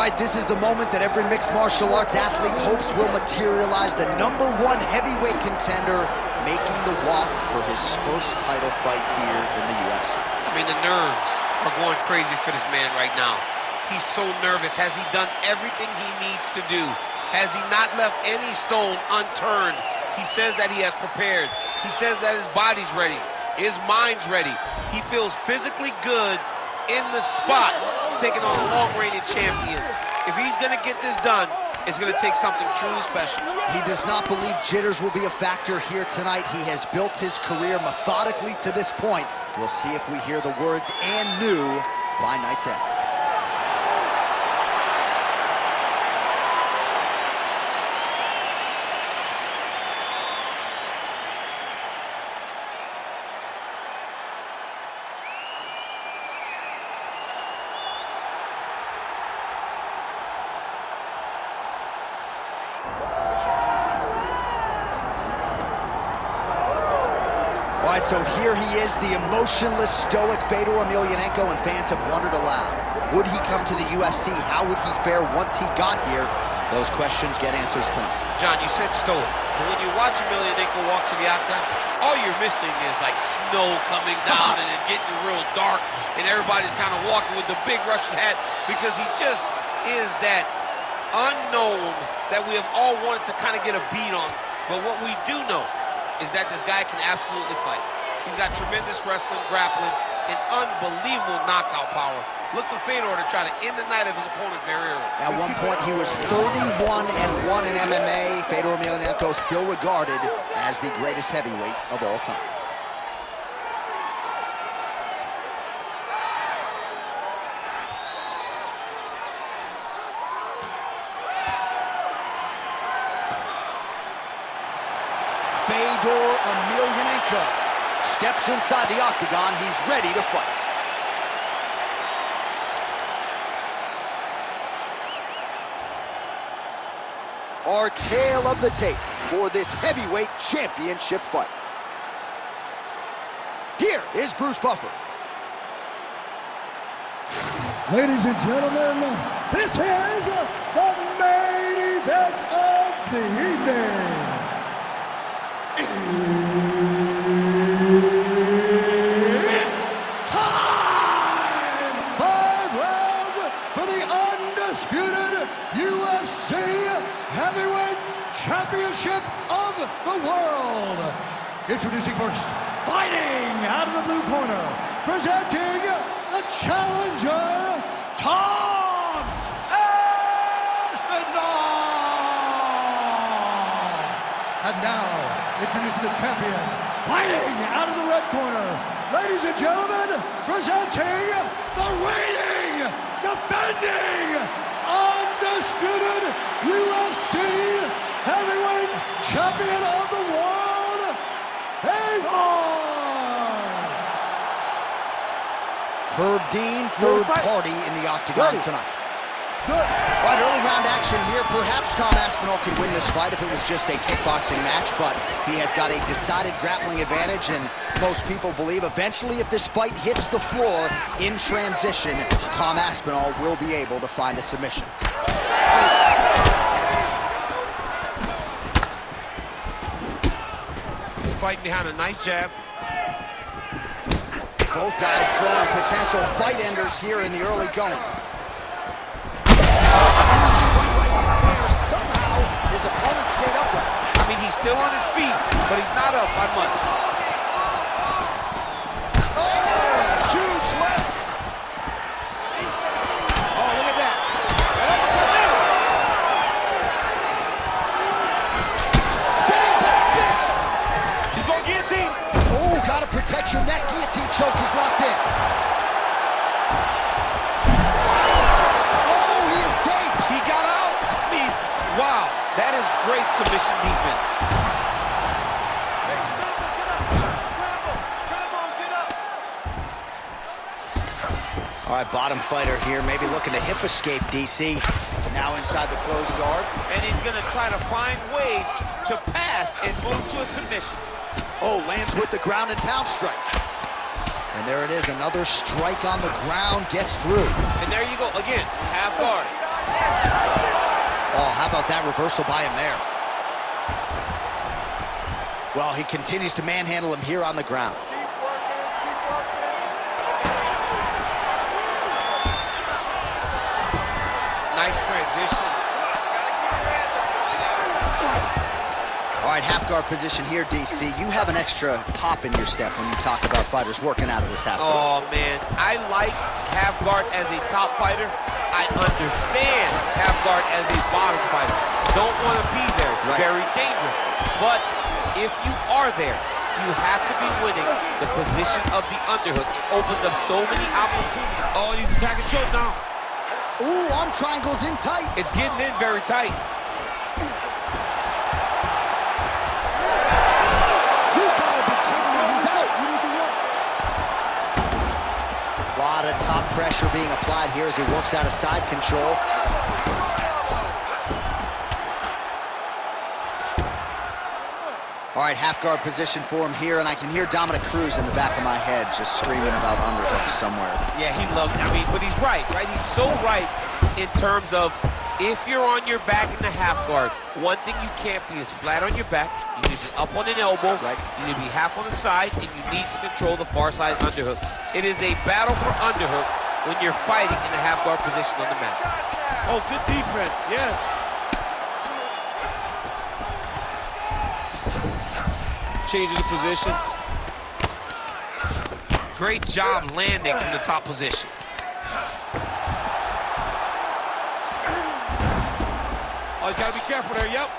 right, this is the moment that every mixed martial arts athlete hopes will materialize. The #1 heavyweight contender making the walk for his first title fight here in the UFC. I mean, the nerves are going crazy for this man right now. He's so nervous. Has he done everything he needs to do? Has he not left any stone unturned? He says that he has prepared. He says that his body's ready. His mind's ready. He feels physically good in the spot. He's taking on a long-reigning champion. If he's going to get this done, it's going to take something truly special. He does not believe jitters will be a factor here tonight. He has built his career methodically to this point. We'll see if we hear the words "and new" by night's end. All right, so here he is, the emotionless, stoic Fedor Emelianenko, and fans have wondered aloud. Would he come to the UFC? How would he fare once he got here? Those questions get answers tonight. John, you said stoic, but when you watch Emelianenko walk to the octagon, all you're missing is like snow coming down and it getting real dark, and everybody's kind of walking with the big Russian hat because he just is that unknown that we have all wanted to kind of get a beat on. But what we do know is that this guy can absolutely fight. He's got tremendous wrestling, grappling, and unbelievable knockout power. Look for Fedor to try to end the night of his opponent very early. At one point, he was 31-1 in MMA. Fedor Emelianenko still regarded as the greatest heavyweight of all time. Fedor Emelianenko steps inside the octagon. He's ready to fight. Our tale of the tape for this heavyweight championship fight. Here is Bruce Buffer. Ladies and gentlemen, this is the main event of the evening. It's time! 5 rounds for the undisputed UFC Heavyweight Championship of the world. Introducing first, fighting out of the blue corner, presenting the challenger, Tom Aspinall. And now, introducing the champion, fighting out of the red corner. Ladies and gentlemen, presenting the reigning, defending, undisputed UFC heavyweight champion of the world, Fedor. Herb Dean, third party in the octagon tonight. Right, early round action here. Perhaps Tom Aspinall could win this fight if it was just a kickboxing match, but he has got a decided grappling advantage, and most people believe eventually if this fight hits the floor in transition, Tom Aspinall will be able to find a submission. Fighting behind a nice jab. Both guys throwing potential fight enders here in the early going. Somehow, his opponent stayed upright. I mean, he's still on his feet, but he's not up by much. Oh, huge left. Oh, look at that. Spinning back fist. He's going guillotine. Oh, gotta protect your neck. Guillotine choke is locked in. Oh, he escapes. He got out. I mean, wow, that is great submission defense. Hey, scramble, get up. Scramble, get up. All right, bottom fighter here, maybe looking to hip escape, DC. Now inside the closed guard. And he's going to try to find ways to pass and move to a submission. Oh, lands with the ground and pound strike. And there it is, another strike on the ground, gets through. And there you go, again, half guard. about that reversal by him there? Well, he continues to manhandle him here on the ground. Keep working, keep working. Nice transition. Gotta keep your hands up. All right, half guard position here, DC. You have an extra hop in your step when you talk about fighters working out of this half guard. Oh, man. I like half guard as a top fighter. I understand half guard as a bottom fighter. Don't want to be there. It's very dangerous. But if you are there, you have to be winning the position of the underhook. It opens up so many opportunities. Oh, he's attacking choke now. Ooh, arm triangles in tight. It's getting in very tight. You gotta be kidding me, he's out. A lot of top pressure being applied here as he works out of side control. All right, half guard position for him here, and I can hear Dominic Cruz in the back of my head just screaming about underhooks somewhere. Yeah, he loved it. I mean, but he's right? He's so right in terms of if you're on your back in the half guard, one thing you can't be is flat on your back. You need to be up on an elbow. Right. You need to be half on the side, and you need to control the far side underhook. It is a battle for underhook when you're fighting in the half guard position on the mat. Oh, good defense, yes. Changes the position. Great job landing from the top position. Oh, he's got to be careful there, yep.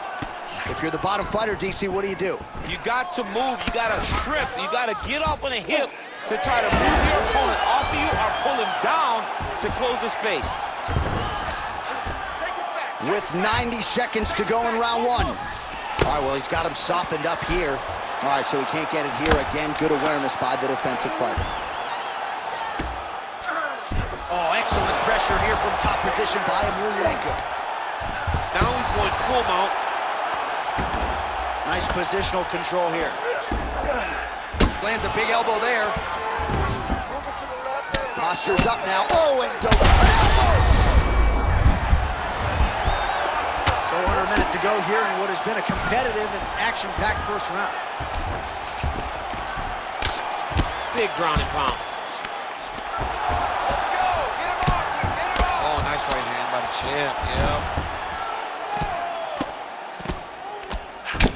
If you're the bottom fighter, DC, what do? You got to move, you got to strip, you got to get up on a hip to try to move your opponent off of you or pull him down to close the space. With 90 seconds to go in round one. All right, well, he's got him softened up here. All right, so he can't get it here again. Good awareness by the defensive fighter. Oh, excellent pressure here from top position by Emelianenko. Now he's going full mount. Nice positional control here. Lands a big elbow there. Posture's up now. Oh, and so under a minute to go here in what has been a competitive and action-packed first round. Big ground and pound. Let's go. Get him off you. Get him off. Oh, nice right hand by the champ. Yeah.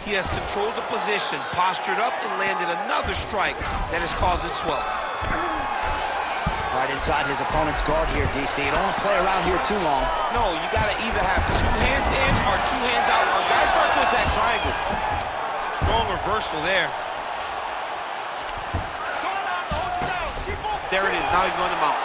He has controlled the position, postured up, and landed another strike that is causing swelling. Right inside his opponent's guard here, DC. Don't want to play around here too long. No, you got to either have two hands in or two hands out. Our guys start to attack triangle. Strong reversal there. There it is. Now he's going to mount.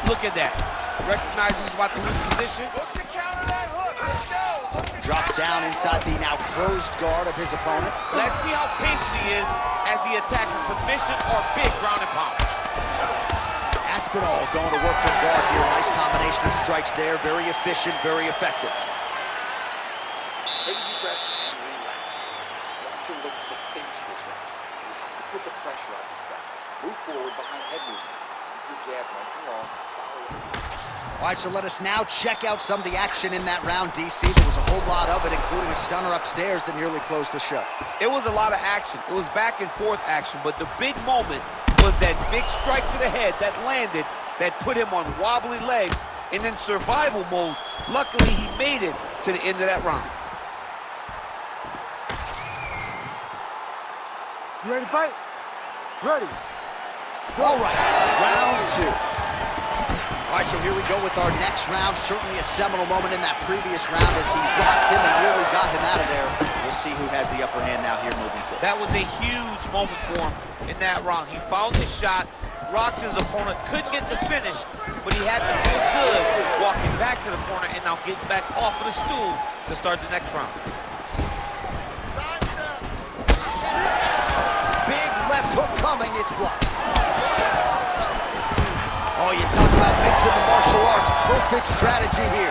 Look at that. Recognizes he's about to lose position. Look to counter that hook. Let's go. Look to Drops down inside the now closed guard of his opponent. Let's see how patient he is as he attacks a submission or big ground and pound. Aspinall going to work from guard here. Nice combination of strikes there. Very efficient, very effective. Take a deep breath and relax. Want to look to finish this round. You have to put the pressure on this guy. Move forward behind head movement. Keep your jab nice and long. Follow it. All right, so let us now check out some of the action in that round, DC. There was a whole lot of it, including a stunner upstairs that nearly closed the show. It was a lot of action. It was back and forth action, but the big moment was that big strike to the head that landed, that put him on wobbly legs, and in survival mode, luckily he made it to the end of that round. You ready to fight? Ready. All right, round two. All right, so here we go with our next round. Certainly a seminal moment in that previous round as he rocked him and nearly got him out of there. We'll see who has the upper hand now here moving forward. That was a huge moment for him in that round. He found his shot, rocked his opponent, couldn't get the finish, but he had to feel good walking back to the corner and now getting back off of the stool to start the next round. Big left hook coming, it's blocked. Oh, you talk about mixing the martial arts. Perfect strategy here.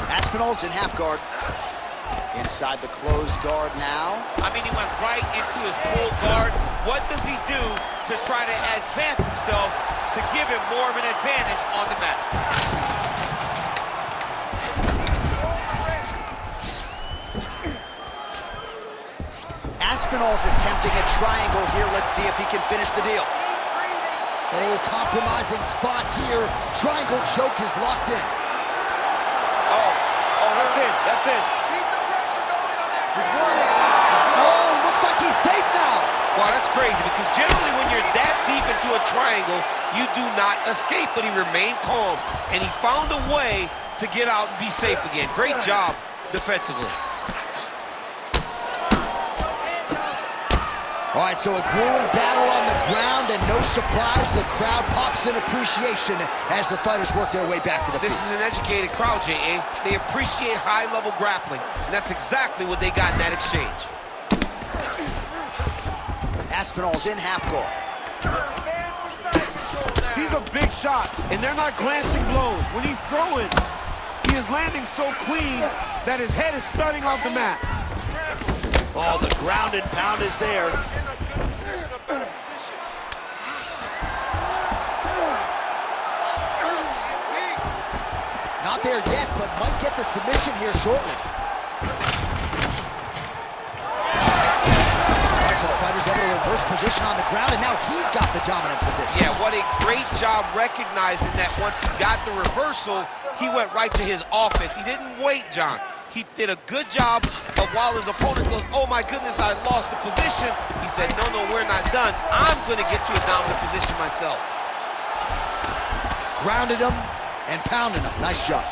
Aspinall's in half guard. Inside the closed guard now. I mean, he went right into his full guard. What does he do to try to advance himself to give him more of an advantage on the mat. Aspinall's attempting a triangle here. Let's see if he can finish the deal. Oh, compromising spot here. Triangle choke is locked in. Oh, that's in, that's in. Keep the pressure going on that. Oh, looks like he's safe now. Wow, that's crazy, because generally when you're that deep into a triangle, you do not escape, but he remained calm, and he found a way to get out and be safe again. Great job defensively. All right, so a grueling battle on the ground, and no surprise, the crowd pops in appreciation as the fighters work their way back to the This feet. is an educated crowd, J.A. They appreciate high-level grappling, and that's exactly what they got in that exchange. Aspinall's in half guard. Let's advance the side control now. These are big shots, and they're not glancing blows. When he's throwing, he is landing so clean that his head is starting off the mat. Scramble. Oh, the ground and pound is there. In a good position, a better position. Not there yet, but might get the submission here shortly. All right, so the fighter's able to reverse position on the ground, and now he's got the dominant position. Yeah, what a great job recognizing that once he got the reversal, he went right to his offense. He didn't wait, John. He did a good job of, while his opponent goes, oh my goodness, I lost the position, he said, no, we're not done. I'm going to get to a dominant position myself. Grounded him and pounded him. Nice job.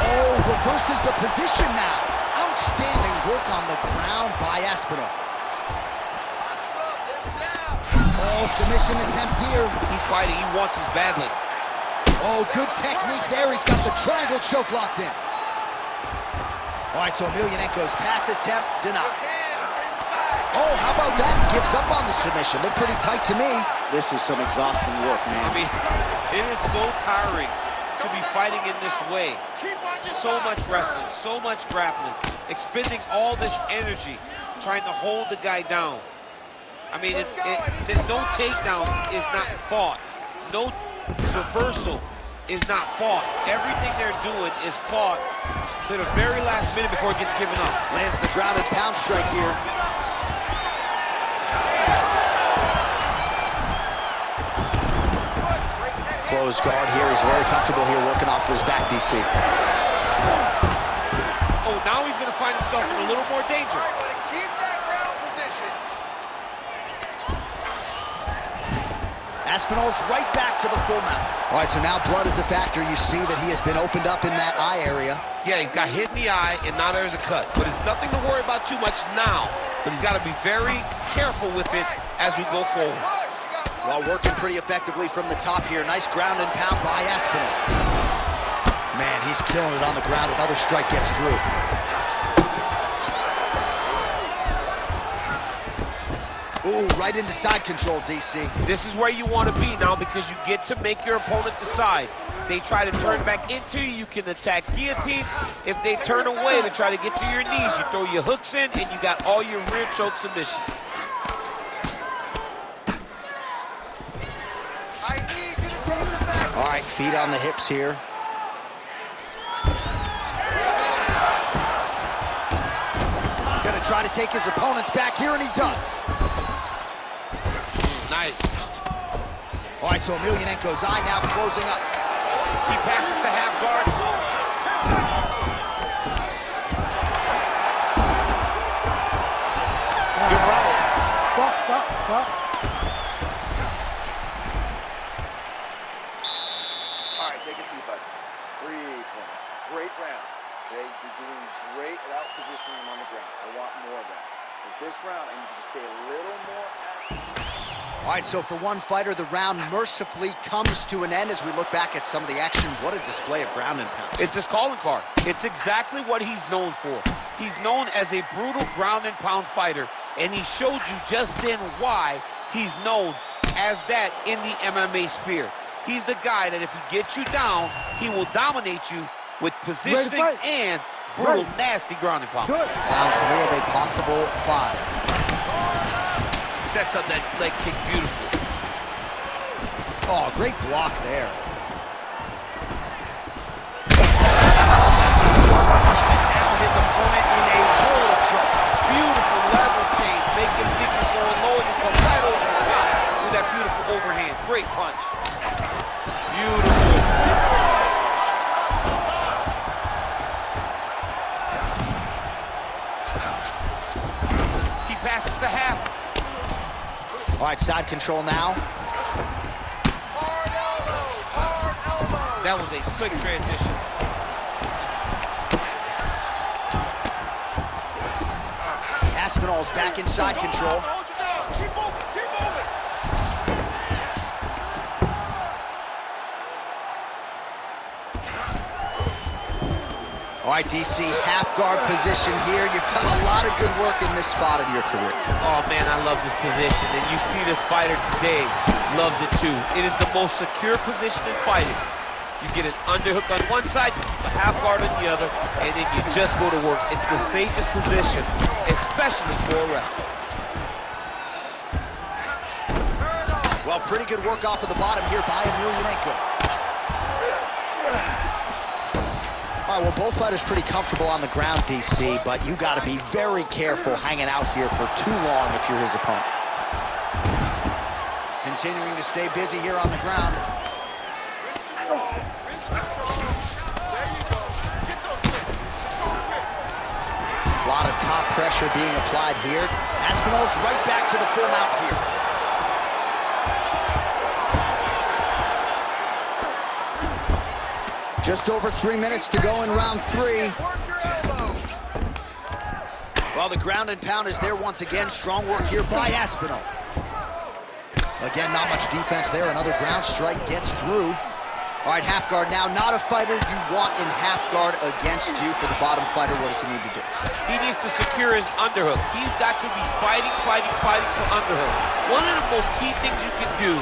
Oh, reverses the position now. Outstanding work on the ground by Aspinall. Oh, submission attempt here. He's fighting. He wants this badly. Oh, good technique there. He's got the triangle choke locked in. All right, so Emelianenko's pass attempt denied. Oh, how about that? He gives up on the submission. Looked pretty tight to me. This is some exhausting work, man. I mean, it is so tiring to be fighting in this way. So much wrestling, so much grappling, expending all this energy, trying to hold the guy down. I mean, no takedown is not fought. No reversal is not fought. Everything they're doing is fought to the very last minute before it gets given up. Lands the grounded pound strike here. Closed guard here. He's very comfortable here working off his back, DC. Oh, now he's going to find himself in a little more danger. All right, buddy, keep that ground position. Aspinall's right back to the full mount. All right, so now blood is a factor. You see that he has been opened up in that eye area. Yeah, he's got hit in the eye, and now there's a cut. But it's nothing to worry about too much now. But he's got to be very careful with it as we go forward. Well, working pretty effectively from the top here. Nice ground and pound by Aspinall. Man, he's killing it on the ground. Another strike gets through. Ooh, right into side control, DC. This is where you want to be now, because you get to make your opponent decide. They try to turn back into you, you can attack guillotine. If they turn away to try to get to your knees, you throw your hooks in, and you got all your rear choke submission. I need you to take the back. All right, feet on the hips here. Gonna try to take his opponents back here, and he does. Nice. All right, so Emelianenko's eye now closing up. He passes to half guard. Good round. Stop. All right, take a seat, buddy. Breathe for me. Great round. Okay, you're doing great at out positioning him on the ground. I want more of that. But this round, I need you to stay a little more active. All right, so for one fighter, the round mercifully comes to an end as we look back at some of the action. What a display of ground and pound. It's his calling card. It's exactly what he's known for. He's known as a brutal ground and pound fighter, and he showed you just then why he's known as that in the MMA sphere. He's the guy that if he gets you down, he will dominate you with positioning and brutal, nasty ground and pound. Good. Round 3 of a possible 5. Sets up that leg kick beautifully. Oh, great block there. Now his opponent in a world of trouble. Beautiful level change. Make him think he's going low and you come right over the top with that beautiful overhand. Great punch. Beautiful. He passes the half. All right, side control now. Hard elbows, hard elbows. That was a slick transition. Aspinall's back in side control. Hold you down. Keep moving, keep moving. All right, DC, half guard position here. You've done a lot of good work in this spot in your career. Oh man, I love this position, and you see this fighter today loves it too. It is the most secure position in fighting. You get an underhook on one side, you keep a half guard on the other, and then you just go to work. It's the safest position, especially for a wrestler. Well, pretty good work off of the bottom here by Emelianenko. All right, well, both fighters pretty comfortable on the ground, DC, but you got to be very careful hanging out here for too long if you're his opponent. Continuing to stay busy here on the ground. Wrist control, wrist control. There you go. Get those wrists. Control the wrists. A lot of top pressure being applied here. Aspinall's right back to the full mount here. Just over 3 minutes to go in round 3. Work your elbows. Well, the ground and pound is there once again. Strong work here by Aspinall. Again, not much defense there. Another ground strike gets through. All right, half guard now. Not a fighter you want in half guard against you. For the bottom fighter, what does he need to do? He needs to secure his underhook. He's got to be fighting for underhook. One of the most key things you can do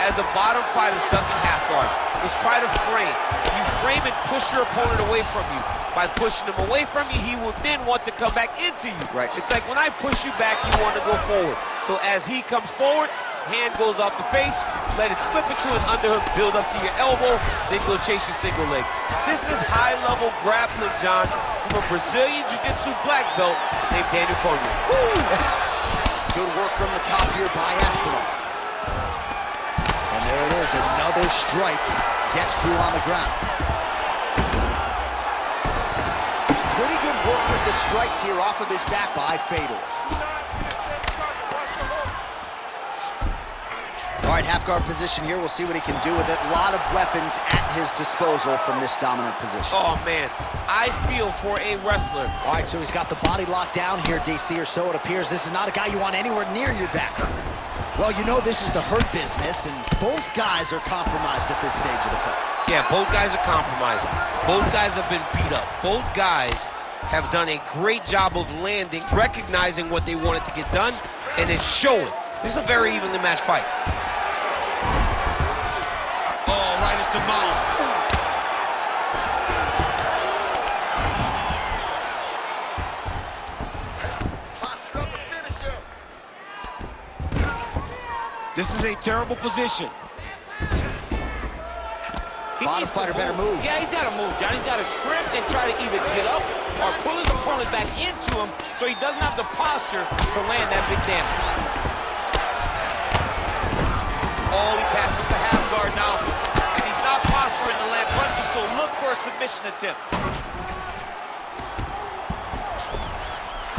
as a bottom fighter stuck in half guard is try to frame. You frame and push your opponent away from you. By pushing him away from you, he will then want to come back into you. Right. It's like when I push you back, you want to go forward. So as he comes forward, hand goes off the face, let it slip into an underhook, build up to your elbow, then go chase your single leg. This is high-level grappling, John, from a Brazilian Jiu-Jitsu black belt named Daniel Cormier. Good work from the top here by Aspinall. And there it is, another strike gets through on the ground. Pretty good work with the strikes here off of his back by Fedor. All right, half guard position here. We'll see what he can do with it. A lot of weapons at his disposal from this dominant position. Oh, man, I feel for a wrestler. All right, so he's got the body locked down here, DC, or so it appears. This is not a guy you want anywhere near your back. Well, you know this is the hurt business, and both guys are compromised at this stage of the fight. Yeah, both guys are compromised. Both guys have been beat up. Both guys have done a great job of landing, recognizing what they wanted to get done, and it's showing. This is a very evenly matched fight. Oh, right into mount. Posture up and finish him. This is a terrible position. He Bottom needs to fighter better move. Yeah, he's got to move, John. He's got to shrimp and try to either get up or pull his opponent back into him so he doesn't have the posture to land that big damage. Oh, he passes the half guard now. And he's not posturing to land punches, so look for a submission attempt.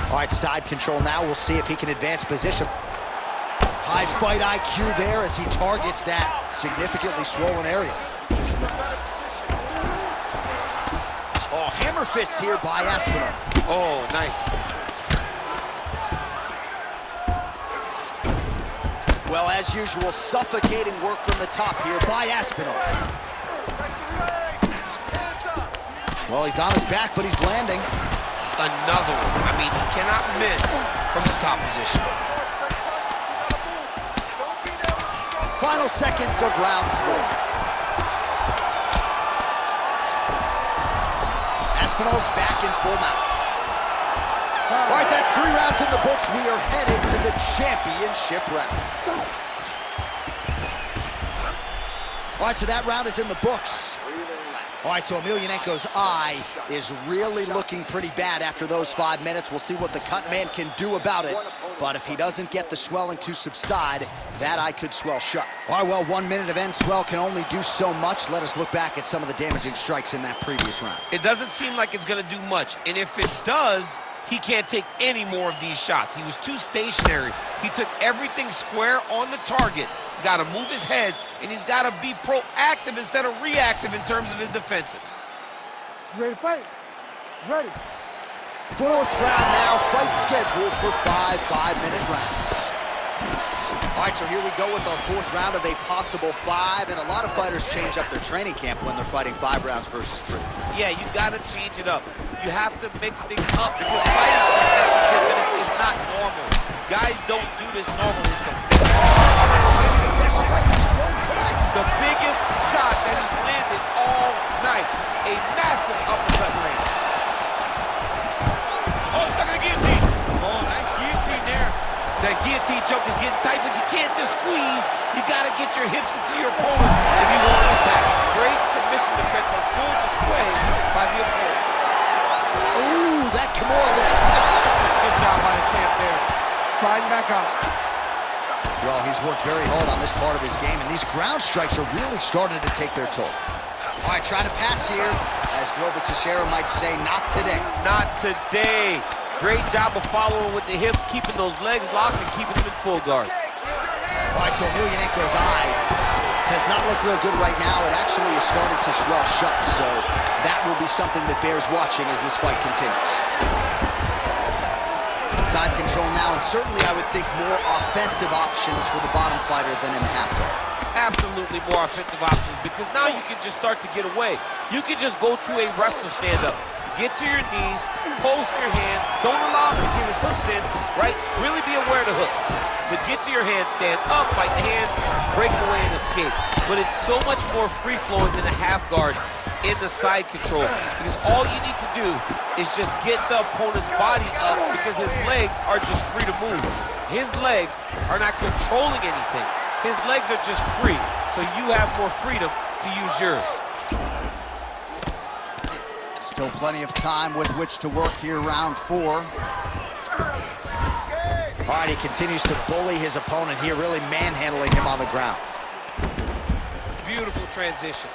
All right, side control now. We'll see if he can advance position. High fight IQ there as he targets that significantly swollen area. Oh, hammer fist here by Aspinall. Oh, nice. Well, as usual, suffocating work from the top here by Aspinall. Well, he's on his back, but he's landing. Another one. I mean, he cannot miss from the top position. Final seconds of round 3. Aspinall's back in full mount. All right, that's 3 rounds in the books. We are headed to the championship rounds. All right, so that round is in the books. All right, so Emelianenko's eye is really looking pretty bad after those 5 minutes. We'll see what the cut man can do about it. But if he doesn't get the swelling to subside, that eye could swell shut. All right, well, 1 minute of end swell can only do so much. Let us look back at some of the damaging strikes in that previous round. It doesn't seem like it's going to do much. And if it does, he can't take any more of these shots. He was too stationary. He took everything square on the target. He's got to move his head, and he's got to be proactive instead of reactive in terms of his defenses. You ready to fight? Ready. Fourth round now, fight scheduled for 5 5-minute rounds. All right, so here we go with our fourth round of a possible 5, and a lot of fighters change up their training camp when they're fighting 5 rounds versus 3. Yeah, you got to change it up. You have to mix things up because fighting like that for 10 minutes is not normal. Guys don't do this normally. The biggest shot that he's landed all night. A massive uppercut lands. Oh, stuck in the guillotine. Oh, nice guillotine there. That guillotine choke is getting tight, but you can't just squeeze. You got to get your hips into your opponent if you want to attack. Great submission defense on full display by the opponent. Ooh, that Kimura looks tight. Good job by the champ there. Sliding back out. Well, he's worked very hard on this part of his game, and these ground strikes are really starting to take their toll. All right, trying to pass here, as Glover Teixeira might say, not today. Not today. Great job of following with the hips, keeping those legs locked and keeping them in full guard. All right, so Emelianenko's eye does not look real good right now. It actually is starting to swell shut, so that will be something that bears watching as this fight continues. Side control now, and certainly I would think more offensive options for the bottom fighter than in the half guard. Absolutely more offensive options because now you can just start to get away. You can just go to a wrestler stand-up. Get to your knees, post your hands, don't allow him to get his hooks in, right? Really be aware of the hooks. But get to your hands, stand up, fight the hands, break away and escape. But it's so much more free-flowing than a half guard in the side control because all you need to do is just get the opponent's body up because his legs are just free to move. His legs are not controlling anything. His legs are just free, so you have more freedom to use yours. Still plenty of time with which to work here, round 4. All right, he continues to bully his opponent here, really manhandling him on the ground. Beautiful transition.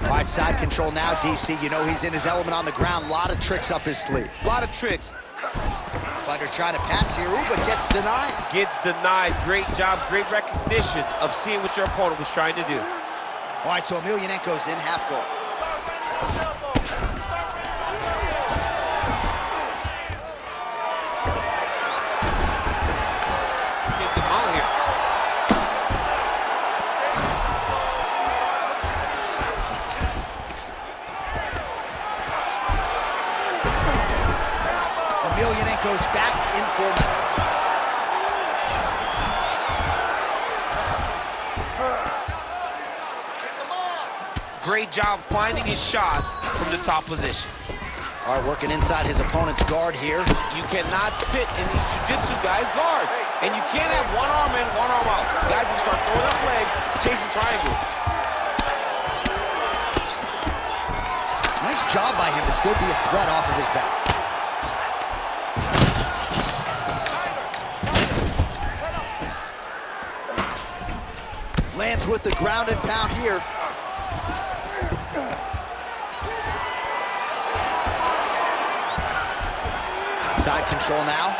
All right, side control now, DC. You know he's in his element on the ground. A lot of tricks up his sleeve. A lot of tricks. Fighter trying to pass here, ooh, but gets denied. Gets denied. Great job, great recognition of seeing what your opponent was trying to do. All right, so Emelianenko's in half guard. Get them out here. Emelianenko's back in format. Great job finding his shots from the top position. All right, working inside his opponent's guard here. You cannot sit in these jiu-jitsu guys' guard. And you can't have one arm in, one arm out. Guys will start throwing up legs, chasing triangle. Nice job by him to still be a threat off of his back. Lands with the ground and pound here. Side control now.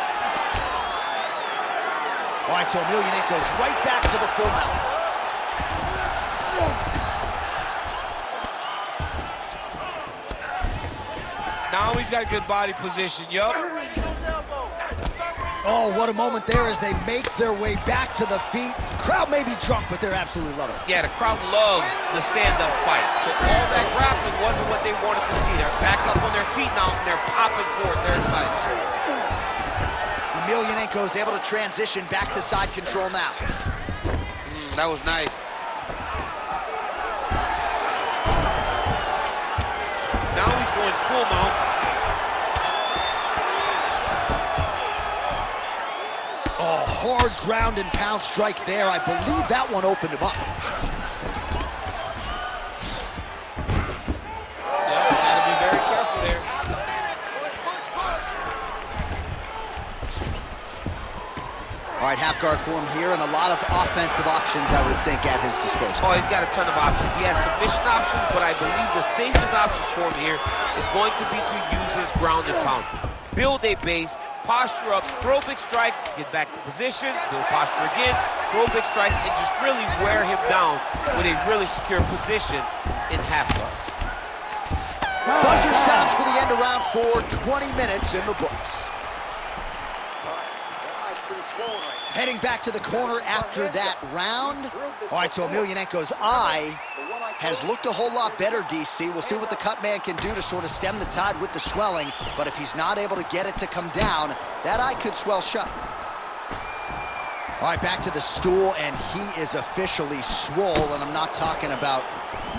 All right, so Emelianenko's right back to the full mount. Now he's got good body position, yup. Oh, what a moment there as they make their way back to the feet. Crowd may be drunk, but they're absolutely loving it. Yeah, the crowd loves the stand-up fight. So all that grappling wasn't what they wanted to see. They're back up on their feet now, and they're popping for it. They're excited. Emelianenko's able to transition back to side control now. That was nice. Now he's going full mount. Oh, hard ground and pound strike there. I believe that one opened him up. Yeah, gotta be very careful there. All right, half guard for him here, and a lot of offensive options, I would think, at his disposal. Oh, he's got a ton of options. He has submission options, but I believe the safest option for him here is going to be to use his ground and pound. Build a base, posture up, throw big strikes, get back to position, build posture again, throw big strikes, and just really wear him down with a really secure position in half guards. Buzzer sounds for the end of round 4, 20 minutes in the books. Heading back to the corner after that round. All right, so Emelianenko's eye has looked a whole lot better, DC. We'll see what the cut man can do to sort of stem the tide with the swelling, but if he's not able to get it to come down, that eye could swell shut. All right, back to the stool, and he is officially swole, and I'm not talking about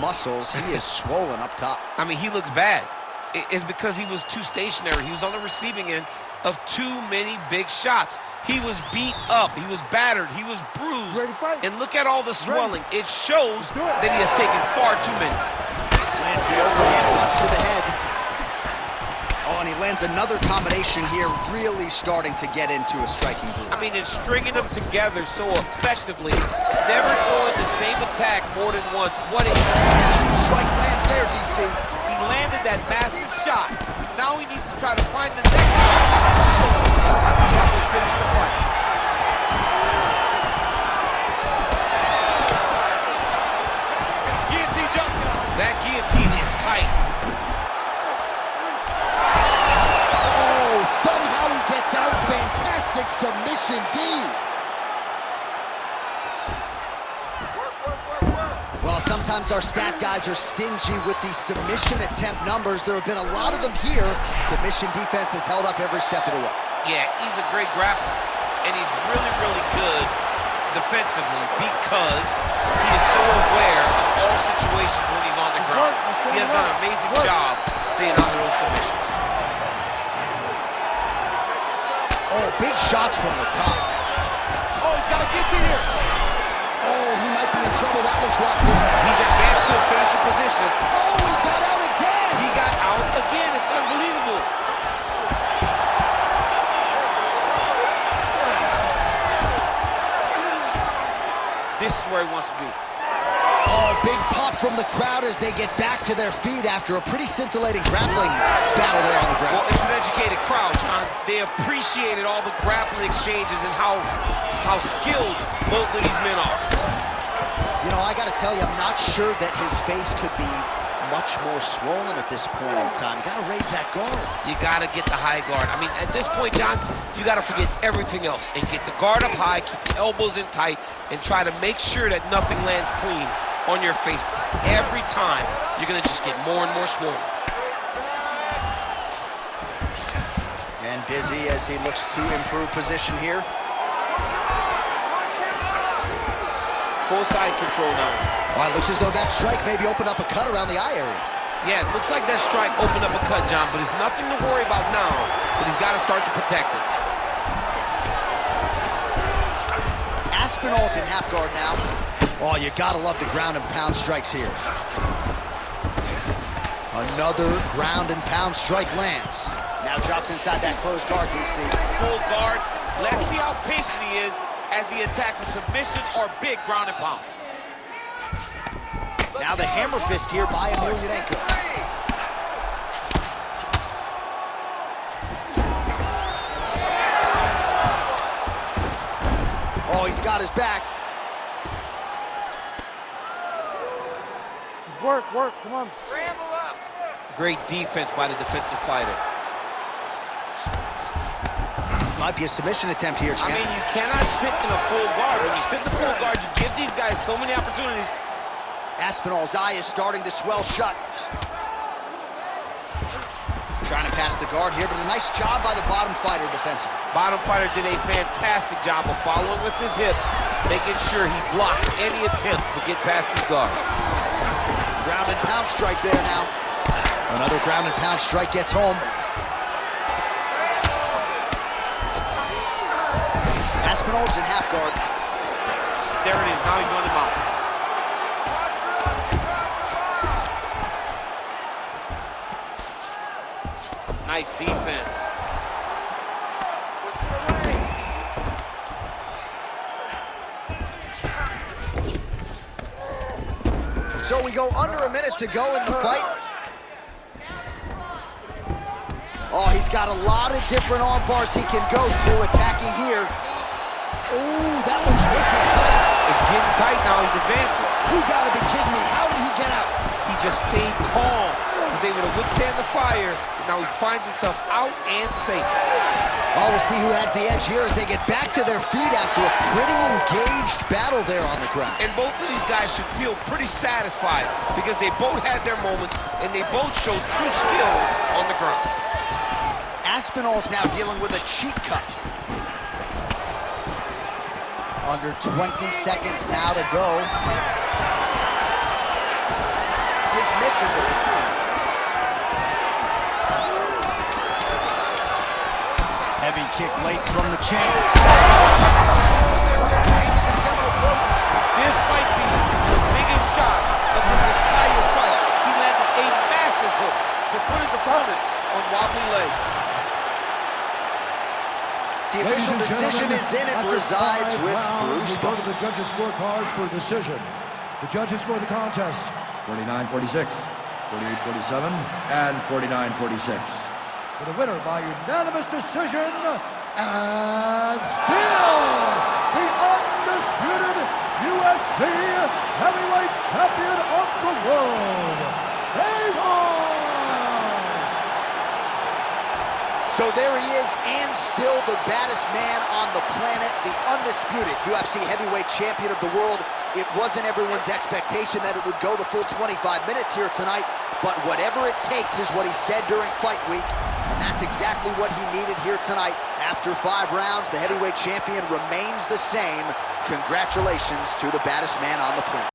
muscles. He is swollen up top. I mean, he looks bad. It's because he was too stationary. He was on the receiving end of too many big shots. He was beat up, he was battered, he was bruised, and look at all the swelling. It shows that he has taken far too many. Lands the overhand punch to the head. Oh, and he lands another combination here, really starting to get into a striking groove. I mean, it's stringing them together so effectively, never throwing the same attack more than once. What a huge strike lands there, DC. He landed that massive shot. Now he needs to try to find the next shot. Finish the fight. Guillotine jump. That guillotine is tight. Oh, somehow he gets out. Fantastic submission D. Well, sometimes our stat guys are stingy with the submission attempt numbers. There have been a lot of them here. Submission defense has held up every step of the way. Yeah, he's a great grappler, and he's really, really good defensively because he is so aware of all situations when he's on the ground. He has done an amazing job staying out of those submissions. Oh, big shots from the top. Oh, he's got to get to here. Oh, he might be in trouble. That looks locked in. He's advanced to a finishing position. Oh, he got out again. He got out again. It's unbelievable. This is where he wants to be. Oh, big pop from the crowd as they get back to their feet after a pretty scintillating grappling battle there on the ground. Well, it's an educated crowd, John. They appreciated all the grappling exchanges and how skilled both of these men are. You know, I got to tell you, I'm not sure that his face could be much more swollen at this point in time. You got to raise that guard. You got to get the high guard. I mean, at this point, John, you got to forget everything else and get the guard up high, keep your elbows in tight, and try to make sure that nothing lands clean on your face. Every time, you're going to just get more and more swollen. And busy as he looks to improve position here. Full side control now. Well, it looks as though that strike maybe opened up a cut around the eye area. Yeah, it looks like that strike opened up a cut, John, but it's nothing to worry about now, but he's got to start to protect it. Aspinall's in half guard now. Oh, you got to love the ground and pound strikes here. Another ground and pound strike lands. Now drops inside that closed guard, DC. Full guard. Let's see how patient he is as he attacks a submission or big ground and pound. Now the hammer fist here by Emelianenko. Oh, he's got his back. Just work, come on. Scramble up. Great defense by the defensive fighter. Might be a submission attempt here, champ. I mean, you cannot sit in a full guard. When you sit in the full guard, you give these guys so many opportunities. Aspinall's eye is starting to swell shut. Trying to pass the guard here, but a nice job by the bottom fighter defensively. Bottom fighter did a fantastic job of following with his hips, making sure he blocked any attempt to get past his guard. Ground and pound strike there now. Another ground and pound strike gets home. Aspinall's in half guard. There it is. Now he's on the mount. Nice defense. So we go under a minute to go in the fight. Oh, he's got a lot of different arm bars he can go to attacking here. Ooh, that looks wicked tight. It's getting tight now. He's advancing. You gotta be kidding me. How did he get out? He just stayed calm. He was able to withstand the fire, and now he finds himself out and safe. Oh, we'll see who has the edge here as they get back to their feet after a pretty engaged battle there on the ground. And both of these guys should feel pretty satisfied because they both had their moments, and they both showed true skill on the ground. Aspinall's now dealing with a cheek cut. Under 20 seconds now to go. His misses are empty. Heavy kick late from the champ. This might be the biggest shot of this entire fight. He landed a massive hook to put his opponent on wobbly legs. The official decision is in. It resides with Bruce. We go to the judges' scorecards for decision. The judges score the contest 49-46, 48-47, and 49-46. For the winner by unanimous decision, and still the undisputed UFC heavyweight champion of the world, Fedor! So there he is, and still the baddest man on the planet, the undisputed UFC heavyweight champion of the world. It wasn't everyone's expectation that it would go the full 25 minutes here tonight, but whatever it takes is what he said during fight week, and that's exactly what he needed here tonight. After 5 rounds, the heavyweight champion remains the same. Congratulations to the baddest man on the planet.